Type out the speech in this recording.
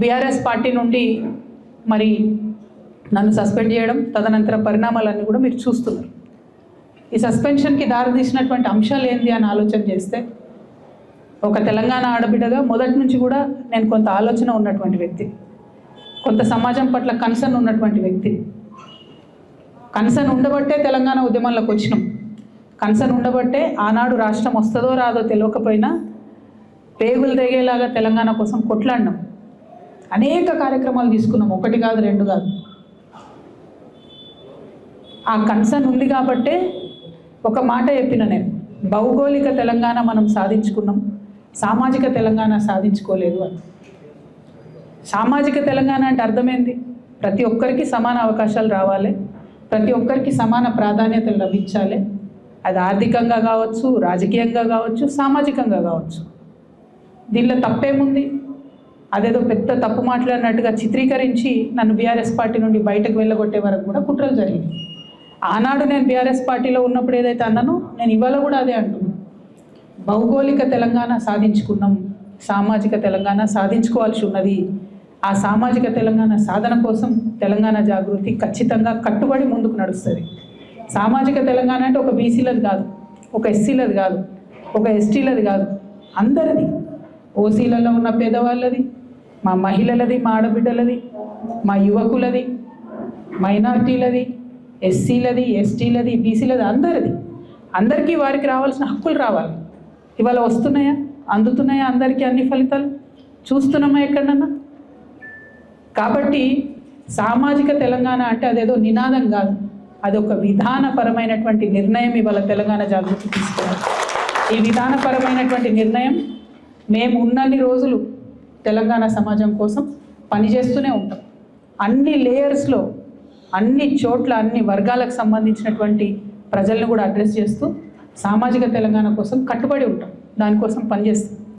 BRS party నుండి మరి నన్ను సస్పెండ్ చేయడం, తదనంతర పరిణామాలన్నీ కూడా మీరు చూస్తున్నారు. ఈ సస్పెన్షన్కి దారితీసినటువంటి అంశాలు ఏంటి అని ఆలోచన చేస్తే, ఒక తెలంగాణ ఆడబిడ్డగా మొదటి నుంచి కూడా నేను కొంత ఆలోచన ఉన్నటువంటి వ్యక్తి, కొంత సమాజం పట్ల కన్సర్న్ ఉన్నటువంటి వ్యక్తి. కన్సర్న్ ఉండబట్టే తెలంగాణ ఉద్యమంలోకి వచ్చినాం. కన్సర్న్ ఉండబట్టే ఆనాడు రాష్ట్రం వస్తుందో రాదో తెలియకపోయినా పేగులు తెగేలాగా తెలంగాణ కోసం కొట్లాడినాం. అనేక కార్యక్రమాలు తీసుకున్నాం, ఒకటి కాదు రెండు కాదు. ఆ కన్సర్న్ ఉంది కాబట్టే ఒక మాట చెప్పిన నేను, భౌగోళిక తెలంగాణ మనం సాధించుకున్నాం, సామాజిక తెలంగాణ సాధించుకోలేదు అని. సామాజిక తెలంగాణ అంటే అర్థమైంది, ప్రతి ఒక్కరికి సమాన అవకాశాలు రావాలి, ప్రతి ఒక్కరికి సమాన ప్రాధాన్యతలు లభించాలి. అది ఆర్థికంగా కావచ్చు, రాజకీయంగా కావచ్చు, సామాజికంగా కావచ్చు. దీనిలో తప్పేముంది? అదేదో పెద్ద తప్పు మాట్లాడినట్టుగా చిత్రీకరించి నన్ను బీఆర్ఎస్ పార్టీ నుండి బయటకు వెళ్ళగొట్టే వరకు కూడా కుట్రలు జరిగింది. ఆనాడు నేను బీఆర్ఎస్ పార్టీలో ఉన్నప్పుడు ఏదైతే అన్నానో నేను ఇవాళ కూడా అదే అంటున్నాను. భౌగోళిక తెలంగాణ సాధించుకున్నాం, సామాజిక తెలంగాణ సాధించుకోవాల్సి ఉన్నది. ఆ సామాజిక తెలంగాణ సాధన కోసం తెలంగాణ జాగృతి ఖచ్చితంగా కట్టుబడి ముందుకు నడుస్తుంది. సామాజిక తెలంగాణ అంటే ఒక బీసీలది కాదు, ఒక ఎస్సీలది కాదు, ఒక ఎస్టీలది కాదు, అందరిది. ఓసీలలో ఉన్న పేదవాళ్ళది, మా మహిళలది, మా ఆడబిడ్డలది, మా యువకులది, మైనార్టీలది, ఎస్సీలది, ఎస్టీలది, బీసీలది, అందరిది. అందరికీ వారికి రావాల్సిన హక్కులు రావాలి. ఇవాళ వస్తున్నాయా, అందుతున్నాయా అందరికీ అన్ని ఫలితాలు? చూస్తున్నామా ఎక్కడన్నా? కాబట్టి సామాజిక తెలంగాణ అంటే అదేదో నినాదం కాదు, అదొక విధానపరమైనటువంటి నిర్ణయం ఇవాళ తెలంగాణ జాగృతి తీసుకున్నారు. ఈ విధానపరమైనటువంటి నిర్ణయం మేము ఉన్నన్ని రోజులు తెలంగాణ సమాజం కోసం పనిచేస్తూనే ఉంటాం. అన్ని లేయర్స్లో, అన్ని చోట్ల, అన్ని వర్గాలకు సంబంధించినటువంటి ప్రజలను కూడా అడ్రస్ చేస్తూ సామాజిక తెలంగాణ కోసం కట్టుబడి ఉంటాం, దానికోసం పనిచేస్తాం.